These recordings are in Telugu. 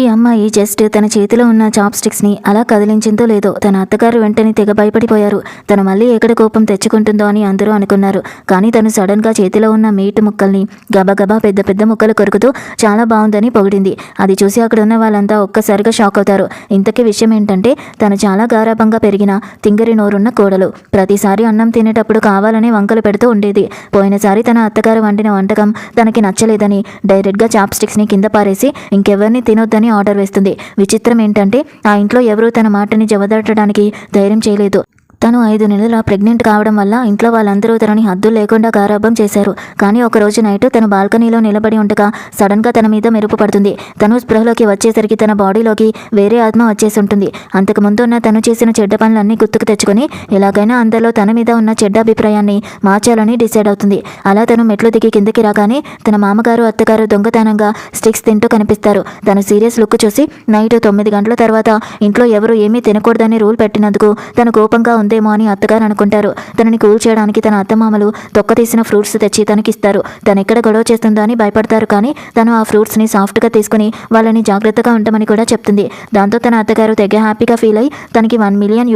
ఈ అమ్మాయి జస్ట్ తన చేతిలో ఉన్న చాప్ స్టిక్స్ని అలా కదిలించిందో లేదో తన అత్తగారు వెంటనే తెగ భయపడిపోయారు. తను మళ్ళీ ఎక్కడ కోపం తెచ్చుకుంటుందో అని అందరూ అనుకున్నారు. కానీ తను సడన్గా చేతిలో ఉన్న మీట్ ముక్కల్ని గబగబా పెద్ద పెద్ద ముక్కలు కొరుకుతూ చాలా బాగుందని పొగిడింది. అది చూసి అక్కడ ఉన్న వాళ్ళంతా ఒక్కసారిగా షాక్ అవుతారు. ఇంతకీ విషయం ఏంటంటే తను చాలా గారాబంగా పెరిగిన తింగరి నోరున్న కోడలు. ప్రతిసారి అన్నం తినేటప్పుడు కావాలనే వంకలు పెడుతూ ఉండేది. పోయినసారి తన అత్తగారు వండిన వంటకం తనకి నచ్చలేదని డైరెక్ట్గా చాప్ స్టిక్స్ని కింద పారేసి ఇంకెవరిని తినొద్దని ఆర్డర్ వేస్తుంది. విచిత్రం ఏంటంటే ఆ ఇంట్లో ఎవరూ తన మాటని జవదాటడానికి ధైర్యం చేయలేదు. తను 5 నెలల ప్రెగ్నెంట్ కావడం వల్ల ఇంట్లో వాళ్ళందరూ తనని హద్దులు లేకుండా గారాబం చేశారు. కానీ ఒకరోజు నైట్ తను బాల్కనీలో నిలబడి ఉండగా సడన్గా తన మీద మెరుపు పడుతుంది. తను స్పృహలోకి వచ్చేసరికి తన బాడీలోకి వేరే ఆత్మ వచ్చేసి ఉంటుంది. అంతకుముందు ఉన్న తను చేసిన చెడ్డ పనులన్నీ గుర్తుకు తెచ్చుకొని ఎలాగైనా అందరిలో తన మీద ఉన్న చెడ్డ అభిప్రాయాన్ని మార్చాలని డిసైడ్ అవుతుంది. అలా తను మెట్లు దిగి కిందకి రాగానే తన మామగారు అత్తగారు దొంగతనంగా స్టిక్స్ తింటూ కనిపిస్తారు. తను సీరియస్ లుక్ చూసి నైట్ 9 గంటల తర్వాత ఇంట్లో ఎవరు ఏమీ తినకూడదని రూల్ పెట్టినందుకు తను కోపంగా ఉందేమో అని అత్తగారు అనుకుంటారు. తనని కూల్ చేయడానికి తన అత్తమామలు తొక్క తీసిన ఫ్రూట్స్ తెచ్చి తనకిస్తారు. తను ఎక్కడ గొడవ చేస్తుందో అని భయపడతారు. కానీ తను ఆ ఫ్రూట్స్ని సాఫ్ట్గా తీసుకుని వాళ్ళని జాగ్రత్తగా ఉండమని కూడా చెప్తుంది. దాంతో తన అత్తగారు తెగ హ్యాపీగా ఫీల్ అయ్యి తనకి $1 మిలియన్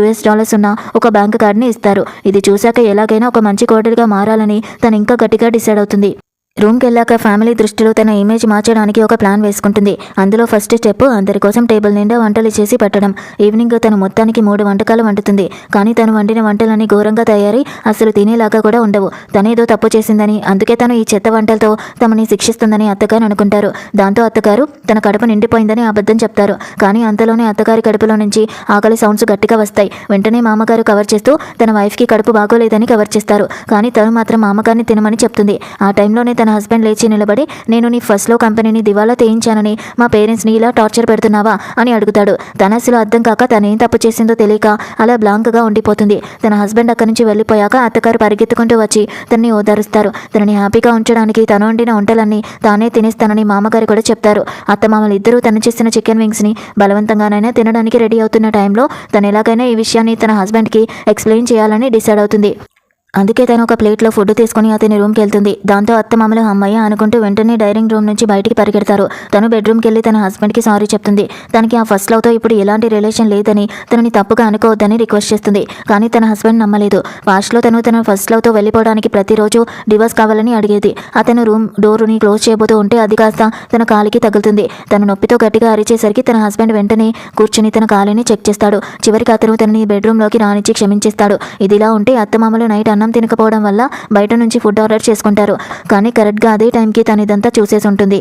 ఉన్న ఒక బ్యాంక్ కార్డ్ని ఇస్తారు. ఇది చూశాక ఎలాగైనా ఒక మంచి కోడలిగా మారాలని తను ఇంకా గట్టిగా డిసైడ్ అవుతుంది. రూమ్కి వెళ్ళాక ఫ్యామిలీ దృష్టిలో తన ఇమేజ్ మార్చడానికి ఒక ప్లాన్ వేసుకుంటుంది. అందులో ఫస్ట్ స్టెప్ అందరి కోసం టేబుల్ నిండా వంటలు చేసి పెట్టడం. ఈవినింగ్ తను మొత్తానికి 3 వంటకాలు వండుతుంది. కానీ తను వండిన వంటలన్నీ ఘోరంగా తయారై అసలు తినేలాగా కూడా ఉండవు. తనేదో తప్పు చేసిందని అందుకే తను ఈ చెత్త వంటలతో తమని శిక్షిస్తుందని అత్తగారు అనుకుంటారు. దాంతో అత్తగారు తన కడుపు నిండిపోయిందని అబద్ధం చెప్తారు. కానీ అంతలోనే అత్తగారి కడుపులో నుంచి ఆకలి సౌండ్స్ గట్టిగా వస్తాయి. వెంటనే మామగారు కవర్ చేస్తూ తన వైఫ్కి కడుపు బాగోలేదని కవర్ చేస్తారు. కానీ తను మాత్రం మామగారిని తినమని చెప్తుంది. ఆ టైంలోనే తన హస్బెండ్ లేచి నిలబడి నేను నీ ఫస్ట్లో కంపెనీని దివాలా తీయించానని మా పేరెంట్స్ని ఇలా టార్చర్ పెడుతున్నావా అని అడుగుతాడు. తన అసలు అర్థం కాక తనేం తప్పు చేసిందో తెలియక అలా బ్లాంక్గా ఉండిపోతుంది. తన హస్బెండ్ అక్కడి నుంచి వెళ్ళిపోయాక అత్తగారు పరిగెత్తుకుంటూ వచ్చి తనని ఓదారుస్తారు. తనని హ్యాపీగా ఉంచడానికి తను వండిన వంటలన్నీ తానే తినేస్తానని మామగారు కూడా చెప్తారు. అత్తమామలు ఇద్దరూ తను చేసిన చికెన్ వింగ్స్ని బలవంతంగానైనా తినడానికి రెడీ అవుతున్న టైంలో తను ఎలాగైనా ఈ విషయాన్ని తన హస్బెండ్కి ఎక్స్ప్లెయిన్ చేయాలని డిసైడ్ అవుతుంది. అందుకే తను ఒక ప్లేట్లో ఫుడ్ తీసుకుని అతని రూమ్కి వెళ్తుంది. దాంతో అత్తమామలు అమ్మయ్య అనుకుంటూ వెంటనే డైనింగ్ రూమ్ నుంచి బయటికి పరిగెడతారు. తను బెడ్రూమ్కి వెళ్ళి తన హస్బెండ్కి సారీ చెప్తుంది. తనకి ఆ ఫస్ట్ లవ్తో ఇప్పుడు ఎలాంటి రిలేషన్ లేదని తనని తప్పుగా అనుకోవద్దని రిక్వెస్ట్ చేస్తుంది. కానీ తన హస్బెండ్ నమ్మలేదు. పాస్ట్లో తను తన ఫస్ట్ లవ్తో వెళ్ళిపోవడానికి ప్రతిరోజు డివోర్స్ కావాలని అడిగేది. అతను రూమ్ డోరుని క్లోజ్ చేయబోతూ ఉంటే అది కాస్త తన కాలికి తగులుతుంది. తన నొప్పితో గట్టిగా అరిచేసరికి తన హస్బెండ్ వెంటనే కూర్చుని తన కాలిని చెక్ చేస్తాడు. చివరికి అతను తనని బెడ్రూమ్లోకి రానిచ్చి క్షమించేస్తాడు. ఇదిలా ఉంటే అత్తమామలు నైట్ అన్నం తినకపోవడం వల్ల బయట నుంచి ఫుడ్ ఆర్డర్ చేసుకుంటారు. కానీ కరెక్ట్గా అదే టైంకి తను ఇదంతా చూసేసి ఉంటుంది.